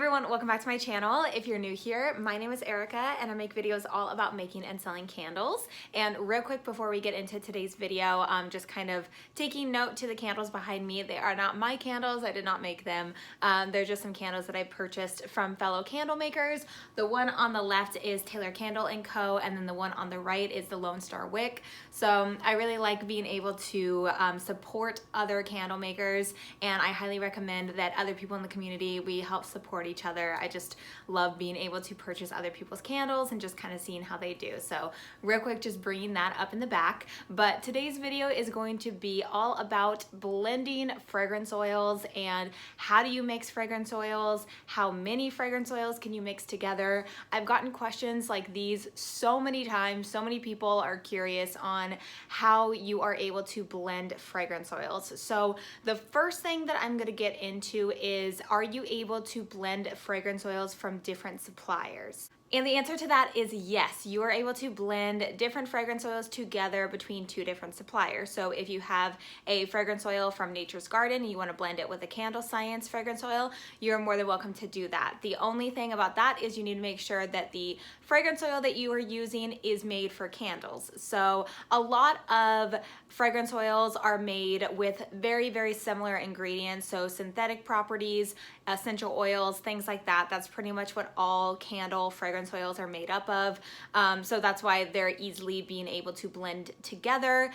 everyone, welcome back to my channel. If you're new here, my name is Erica and I make videos all about making and selling candles. And real quick before we get into today's video, just kind of taking note to the candles behind me. They are not my candles, I did not make them. They're just some candles that I purchased from fellow candle makers. The one on the left is Taylor Candle & Co. and then the one on the right is the Lone Star Wick. So I really like being able to support other candle makers, and I highly recommend that other people in the community, we help support each other. I just love being able to purchase other people's candles and just kind of seeing how they do. So real quick, just bringing that up in the back. But today's video is going to be all about blending fragrance oils and how do you mix fragrance oils? How many fragrance oils can you mix together? I've gotten questions like these so many times. So many people are curious on how you are able to blend fragrance oils. So the first thing that I'm going to get into is, are you able to blend fragrance oils from different suppliers? And the answer to that is yes, you are able to blend different fragrance oils together between two different suppliers. So if you have a fragrance oil from Nature's Garden and you want to blend it with a Candle Science fragrance oil, you're more than welcome to do that. The only thing about that is you need to make sure that the fragrance oil that you are using is made for candles. So a lot of fragrance oils are made with very, very similar ingredients. So synthetic properties, essential oils, things like that. That's pretty much what all candle fragrance oils are made up of. So that's why they're easily being able to blend together.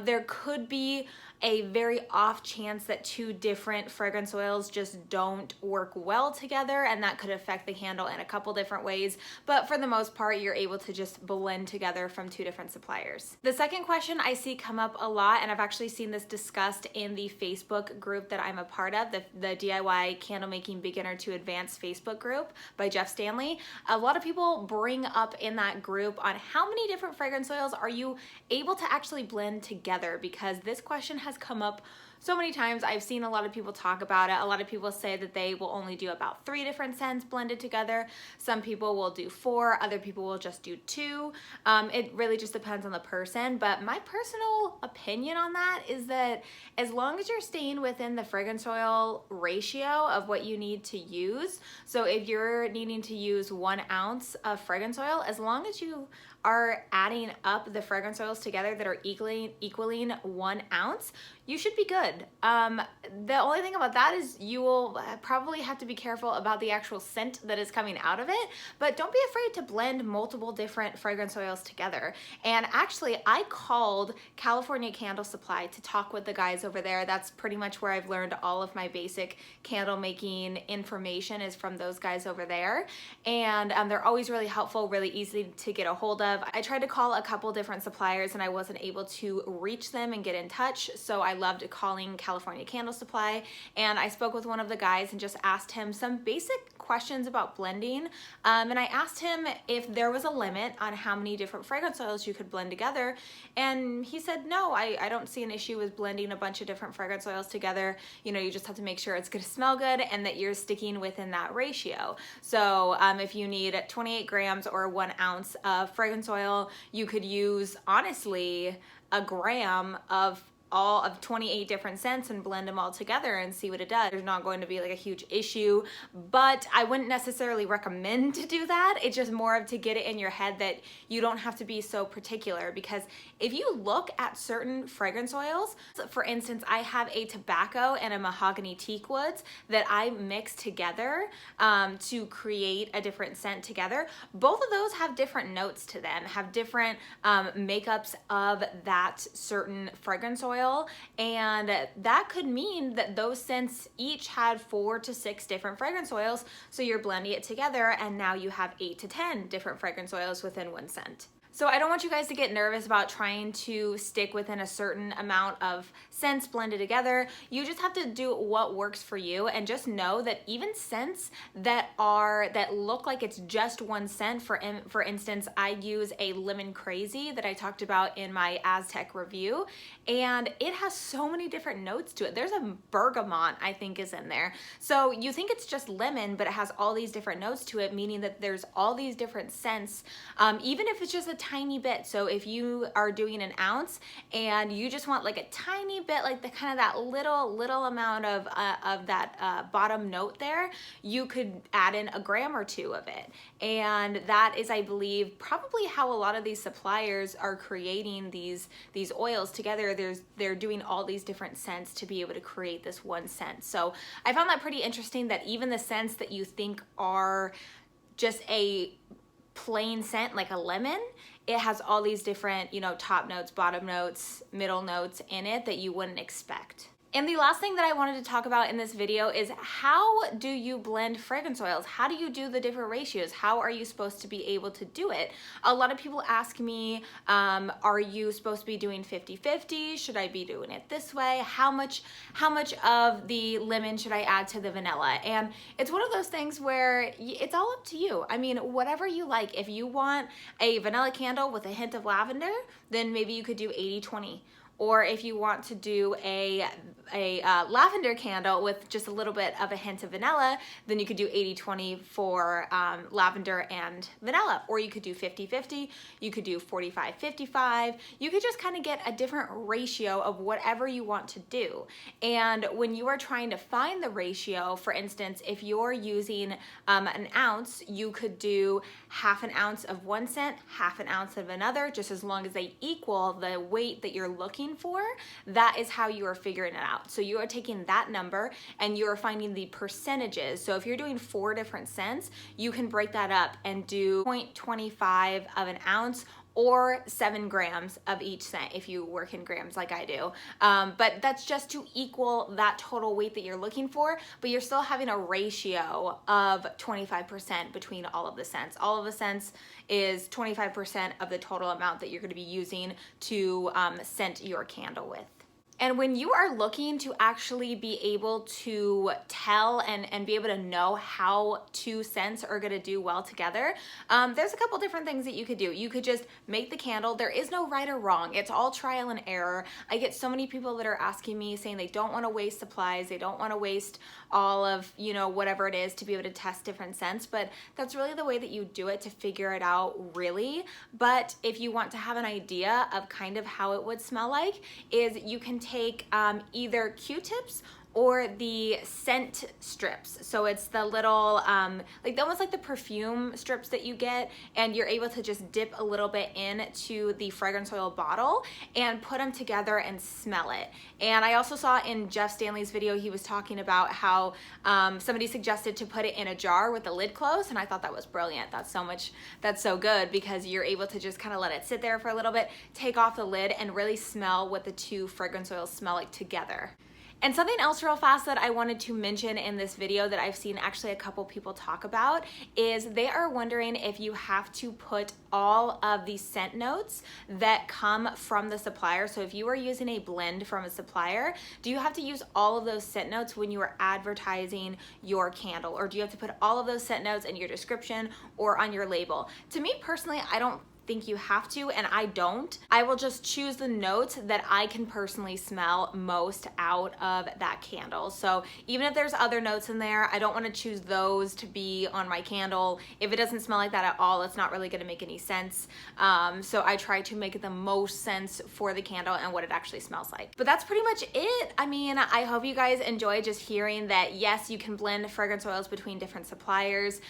There could be a very off chance that two different fragrance oils just don't work well together, and that could affect the candle in a couple different ways. But for the most part, you're able to just blend together from two different suppliers. The second question I see come up a lot, and I've actually seen this discussed in the Facebook group that I'm a part of, the DIY Candle Making Beginner to Advanced Facebook group by Jeff Stanley. A lot of people bring up in that group on how many different fragrance oils are you able to actually blend together, because this question has come up so many times. I've seen a lot of people talk about it. A lot of people say that they will only do about 3 different scents blended together. Some people will do 4, other people will just do 2. It really just depends on the person, but my personal opinion on that is that as long as you're staying within the fragrance oil ratio of what you need to use, so if you're needing to use 1 ounce of fragrance oil, as long as you are adding up the fragrance oils together that are equaling 1 ounce, you should be good. The only thing about that is you will probably have to be careful about the actual scent that is coming out of it, but don't be afraid to blend multiple different fragrance oils together. And actually, I called California Candle Supply to talk with the guys over there. That's pretty much where I've learned all of my basic candle making information, is from those guys over there. And they're always really helpful, really easy to get a hold of. I tried to call a couple different suppliers and I wasn't able to reach them and get in touch, so I loved calling California Candle Supply, and I spoke with one of the guys and just asked him some basic questions about blending, and I asked him if there was a limit on how many different fragrance oils you could blend together, and he said no, I don't see an issue with blending a bunch of different fragrance oils together. You know, you just have to make sure it's gonna smell good and that you're sticking within that ratio. So if you need 28 grams or 1 ounce of fragrance oil, you could use honestly a gram of all of 28 different scents and blend them all together and see what it does. There's not going to be like a huge issue, but I wouldn't necessarily recommend to do that. It's just more of to get it in your head that you don't have to be so particular, because if you look at certain fragrance oils, for instance, I have a tobacco and a mahogany teak woods that I mix together to create a different scent together. Both of those have different notes to them, have different makeups of that certain fragrance oil. And that could mean that those scents each had 4 to 6 different fragrance oils. So you're blending it together and now you have 8 to 10 different fragrance oils within one scent. So I don't want you guys to get nervous about trying to stick within a certain amount of scents blended together. You just have to do what works for you, and just know that even scents that look like it's just one scent, for instance, I use a Lemon Crazy that I talked about in my Aztec review, and it has so many different notes to it. There's a bergamot, I think, is in there. So you think it's just lemon, but it has all these different notes to it, meaning that there's all these different scents. Even if it's just a tiny bit. So if you are doing an ounce and you just want like a tiny bit, like the kind of that little amount of that bottom note there, you could add in a gram or two of it. And that is, I believe, probably how a lot of these suppliers are creating these oils together. They're doing all these different scents to be able to create this one scent. So I found that pretty interesting, that even the scents that you think are just a plain scent like a lemon, it has all these different, you know, top notes, bottom notes, middle notes in it that you wouldn't expect. And the last thing that I wanted to talk about in this video is, how do you blend fragrance oils? How do you do the different ratios? How are you supposed to be able to do it? A lot of people ask me, are you supposed to be doing 50-50? Should I be doing it this way? How much of the lemon should I add to the vanilla? And it's one of those things where it's all up to you. I mean, whatever you like. If you want a vanilla candle with a hint of lavender, then maybe you could do 80-20. Or if you want to do a lavender candle with just a little bit of a hint of vanilla, then you could do 80-20 for lavender and vanilla. Or you could do 50-50, you could do 45-55. You could just kind of get a different ratio of whatever you want to do. And when you are trying to find the ratio, for instance, if you're using an ounce, you could do half an ounce of one scent, half an ounce of another, just as long as they equal the weight that you're looking for. That is how you are figuring it out. So you are taking that number and you are finding the percentages. So if you're doing 4 different scents, you can break that up and do 0.25 of an ounce or 7 grams of each scent if you work in grams like I do. But that's just to equal that total weight that you're looking for, but you're still having a ratio of 25% between all of the scents. All of the scents is 25% of the total amount that you're going to be using to scent your candle with. And when you are looking to actually be able to tell and be able to know how 2 scents are gonna do well together, there's a couple different things that you could do. You could just make the candle. There is no right or wrong. It's all trial and error. I get so many people that are asking me, saying they don't wanna waste supplies, they don't wanna waste all of, you know, whatever it is to be able to test different scents, but that's really the way that you do it to figure it out, really. But if you want to have an idea of kind of how it would smell like, is you can take either Q-tips or the scent strips. So it's the little, like almost like the perfume strips that you get, and you're able to just dip a little bit into the fragrance oil bottle and put them together and smell it. And I also saw in Jeff Stanley's video, he was talking about how somebody suggested to put it in a jar with the lid closed, and I thought that was brilliant. That's so good, because you're able to just kind of let it sit there for a little bit, take off the lid, and really smell what the 2 fragrance oils smell like together. And something else real fast that I wanted to mention in this video that I've seen actually a couple people talk about is they are wondering if you have to put all of the scent notes that come from the supplier. So if you are using a blend from a supplier, do you have to use all of those scent notes when you are advertising your candle? Or do you have to put all of those scent notes in your description or on your label? To me personally, I don't think you have to, and I don't. I will just choose the notes that I can personally smell most out of that candle. So even if there's other notes in there, I don't want to choose those to be on my candle. If it doesn't smell like that at all, it's not really going to make any sense. So I try to make the most sense for the candle and what it actually smells like. But that's pretty much it. I mean, I hope you guys enjoy just hearing that yes, you can blend fragrance oils between different suppliers.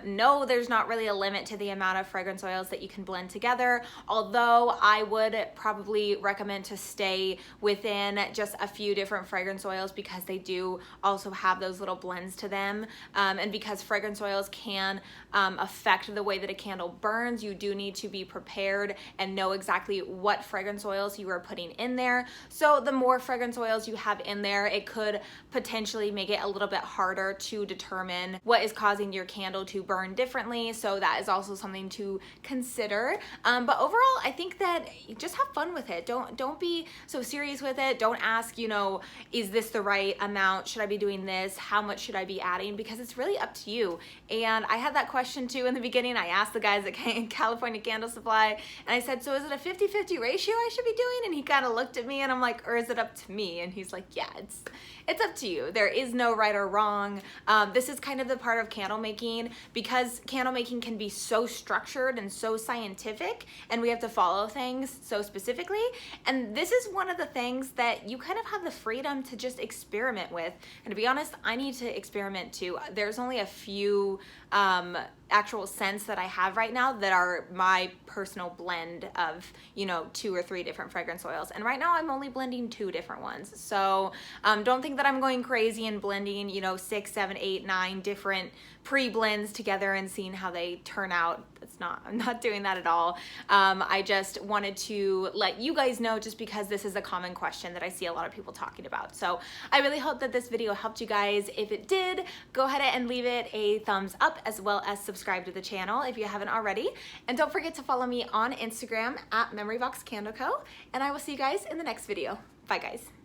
No, there's not really a limit to the amount of fragrance oils that you can blend together, although I would probably recommend to stay within just a few different fragrance oils, because they do also have those little blends to them, and because fragrance oils can affect the way that a candle burns, you do need to be prepared and know exactly what fragrance oils you are putting in there. So the more fragrance oils you have in there, it could potentially make it a little bit harder to determine what is causing your candle to burn differently. So that is also something to consider. But overall, I think that you just have fun with it. Don't be so serious with it. Don't ask, you know, is this the right amount? Should I be doing this? How much should I be adding? Because it's really up to you. And I had that question too in the beginning. I asked the guys at California Candle Supply, and I said, so is it a 50-50 ratio I should be doing? And he kind of looked at me and I'm like, or is it up to me? And he's like, yeah, it's up to you. There is no right or wrong. This is kind of the part of candle making, because candle making can be so structured and so scientific scientific and we have to follow things so specifically. And this is one of the things that you kind of have the freedom to just experiment with. And to be honest, I need to experiment too. There's only a few actual scents that I have right now that are my personal blend of, you know, 2 or 3 different fragrance oils. And right now I'm only blending 2 different ones. So don't think that I'm going crazy and blending, you know, 6, 7, 8, 9 different pre-blends together and seeing how they turn out. I'm not doing that at all. I just wanted to let you guys know, just because this is a common question that I see a lot of people talking about. So I really hope that this video helped you guys. If it did, go ahead and leave it a thumbs up, as well as subscribe to the channel if you haven't already. And don't forget to follow me on Instagram at MemoryBoxCandleCo. And I will see you guys in the next video. Bye guys.